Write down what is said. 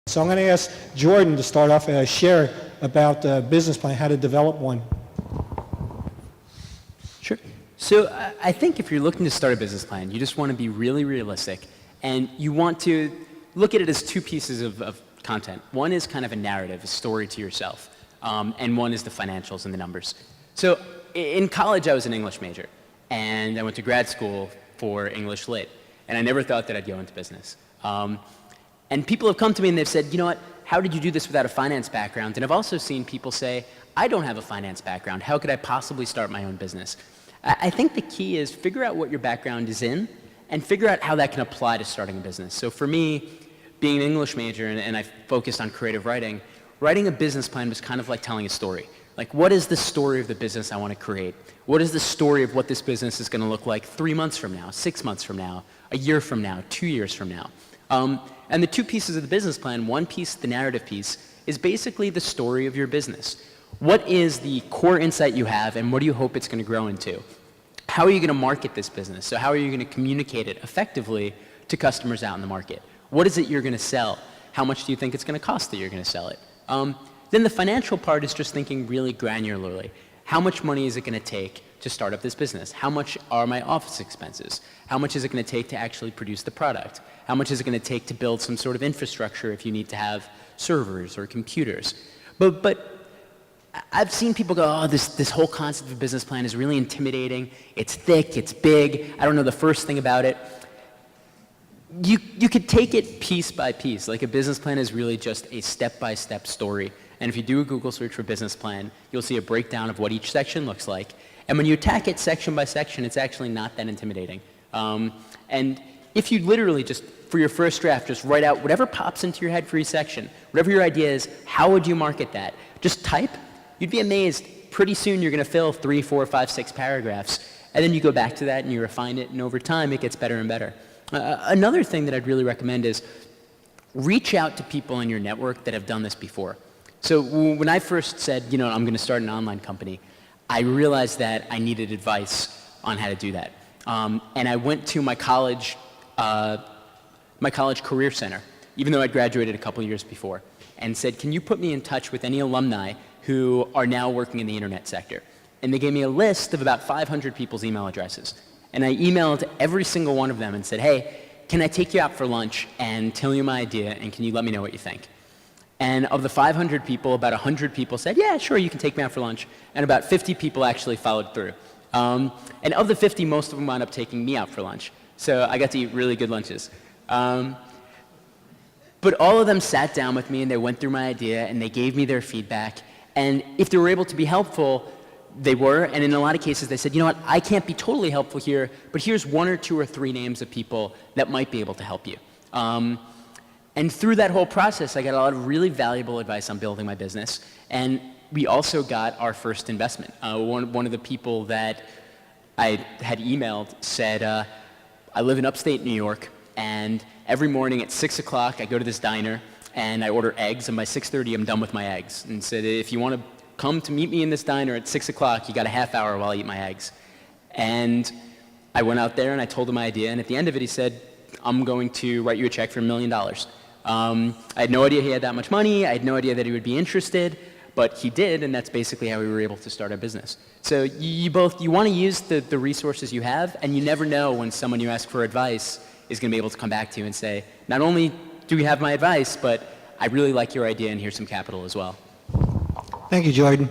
So I'm going to ask Jordan to start off and share about the business plan, how to develop one. Sure. So I think if you're looking to start a business plan, you just want to be really realistic, and you want to look at it as two pieces of content. One is kind of a narrative, a story to yourself, and one is the financials and the numbers. So in college, I was an English major, and I went to grad school for English Lit, and I never thought that I'd go into business. And people have come to me and they've said, you know what, how did you do this without a finance background? And I've also seen people say, I don't have a finance background. How could I possibly start my own business? I think the key is figure out what your background is in and figure out how that can apply to starting a business. So for me, being an English major and I focused on creative writing, writing a business plan was kind of like telling a story. Like, what is the story of the business I want to create? What is the story of what this business is going to look like 3 months from now, 6 months from now, a year from now, 2 years from now? And the two pieces of the business plan, one piece, the narrative piece, is basically the story of your business. What is the core insight you have, and what do you hope it's going to grow into? How are you going to market this business? So how are you going to communicate it effectively to customers out in the market? What is it you're going to sell? How much do you think it's going to cost that you're going to sell it? Then the financial part is just thinking really granularly. How much money is it going to take to start up this business? How much are my office expenses? How much is it going to take to actually produce the product? How much is it going to take to build some sort of infrastructure if you need to have servers or computers? But I've seen people go, oh, this whole concept of a business plan is really intimidating. It's thick, it's big. I don't know the first thing about it. You could take it piece by piece. Like, a business plan is really just a step-by-step story. And if you do a Google search for business plan, you'll see a breakdown of what each section looks like. And when you attack it section by section, it's actually not that intimidating. And if you literally just, for your first draft, just write out whatever pops into your head for each section, whatever your idea is, how would you market that? Just type. You'd be amazed. Pretty soon you're going to fill 3, 4, 5, 6 paragraphs. And then you go back to that and you refine it, and over time it gets better and better. Another thing that I'd really recommend is reach out to people in your network that have done this before. So when I first said, you know, I'm going to start an online company, I realized that I needed advice on how to do that. And I went to my college career center, even though I'd graduated a couple years before, and said, can you put me in touch with any alumni who are now working in the internet sector? And they gave me a list of about 500 people's email addresses. And I emailed every single one of them and said, hey, can I take you out for lunch and tell you my idea, and can you let me know what you think? And of the 500 people, about 100 people said, yeah, sure, you can take me out for lunch. And about 50 people actually followed through. And of the 50, most of them wound up taking me out for lunch. So I got to eat really good lunches. But all of them sat down with me and they went through my idea and they gave me their feedback. And if they were able to be helpful, they were. And in a lot of cases, they said, you know what, I can't be totally helpful here, but here's 1 or 2 or 3 names of people that might be able to help you. And through that whole process, I got a lot of really valuable advice on building my business. And we also got our first investment. One of the people that I had emailed said, I live in upstate New York, and every morning at 6 o'clock, I go to this diner, and I order eggs, and by 6:30, I'm done with my eggs. And said, if you want to come to meet me in this diner at 6 o'clock, you got a half hour while I eat my eggs. And I went out there, and I told him my idea, and at the end of it, he said, I'm going to write you a check for $1 million. I had no idea he had that much money. I had no idea that he would be interested, but he did, and that's basically how we were able to start our business. So you want to use the resources you have, and you never know when someone you ask for advice is going to be able to come back to you and say, not only do you have my advice, but I really like your idea, and here's some capital as well. Thank you, Jordan.